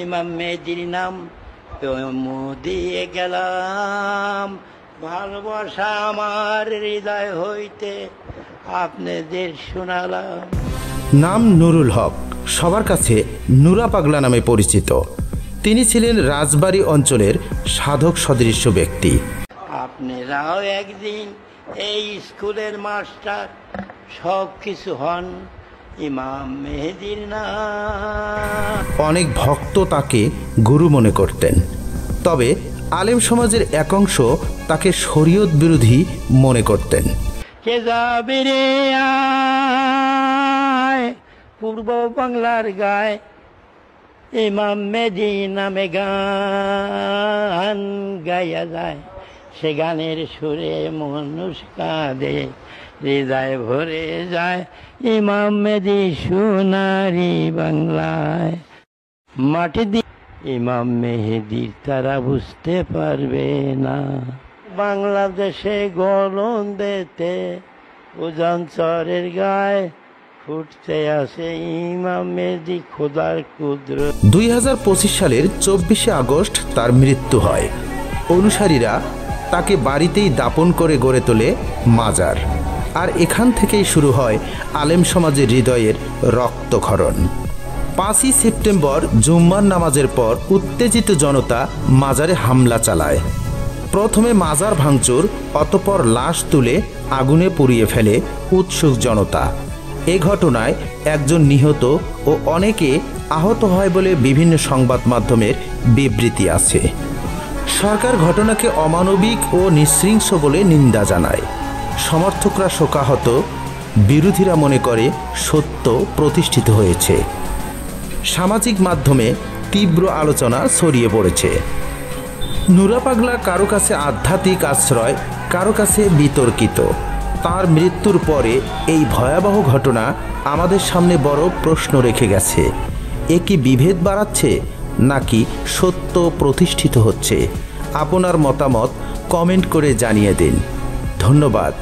ইমাম মেহেদির নাম দিয়ে গেলাম, ভালোবাসা আমার হৃদয় হইতে আপনাদের শোনালাম। নাম নুরুল হক, সবার কাছে নুরা পাগলা নামে পরিচিত। তিনি ছিলেন রাজবাড়ী অঞ্চলের সাধক সদৃশ্য ব্যক্তি। আপনারাও একদিন এই স্কুলের মাস্টার সব কিছু হন ইমাম মেহেদির নাম। অনেক ভক্ত তাকে গুরু মনে করতেন, তবে আলেম সমাজের একাংশ তাকে শরীয়ত বিরোধী মনে করতেন। কে যাবে রে আয় পূর্ব বাংলার গায়, ইমাম মেহেদি নামে গান গাইয়া যায়, সে গানের সুরে মানুষ কাঁদে, হৃদয় ভরে যায় ইমাম মেহেদি সোনারি বাংলায়। মাটি দিয়ে ইমাম মেহেদির তারা বুঝতে পারবে না, বাংলাদেশে গলন্দেতে উজানচরের গায়ে ফুটতে আসে ইমাম মেহেদি খোদার কুদরত। 2025 সালের 24শে আগস্ট তার মৃত্যু হয়। অনুসারীরা তাকে বাড়িতেই দাপন করে গড়ে তোলে মাজার, আর এখান থেকেই শুরু হয় আলেম সমাজের হৃদয়ের রক্তক্ষরণ। 5ই সেপ্টেম্বর জুম্মার নামাজের পর উত্তেজিত জনতা মাজারে হামলা চালায়। প্রথমে মাজার ভাঙচুর, অতঃপর লাশ তুলে আগুনে পুড়িয়ে ফেলে উৎসুক জনতা। এ ঘটনায় একজন নিহত ও অনেকে আহত হয় বলে বিভিন্ন সংবাদ মাধ্যমের বিবৃতি আছে। সরকার ঘটনাকে অমানবিক ও নৃশংস বলে নিন্দা জানায়। সমর্থকরা শোকাহত, বিরোধীরা মনে করে সত্য প্রতিষ্ঠিত হয়েছে। সামাজিক মাধ্যমে তীব্র আলোচনা ছড়িয়ে পড়েছে। নুরা পাগলা কারো কাছে আধ্যাত্মিক আশ্রয়, কারো কাছে বিতর্কিত। তার মৃত্যুর পরে এই ভয়াবহ ঘটনা আমাদের সামনে বড় প্রশ্ন রেখে গেছে। এ কি বিভেদ বাড়াচ্ছে নাকি সত্য প্রতিষ্ঠিত হচ্ছে? আপনার মতামত কমেন্ট করে জানিয়ে দিন। ধন্যবাদ।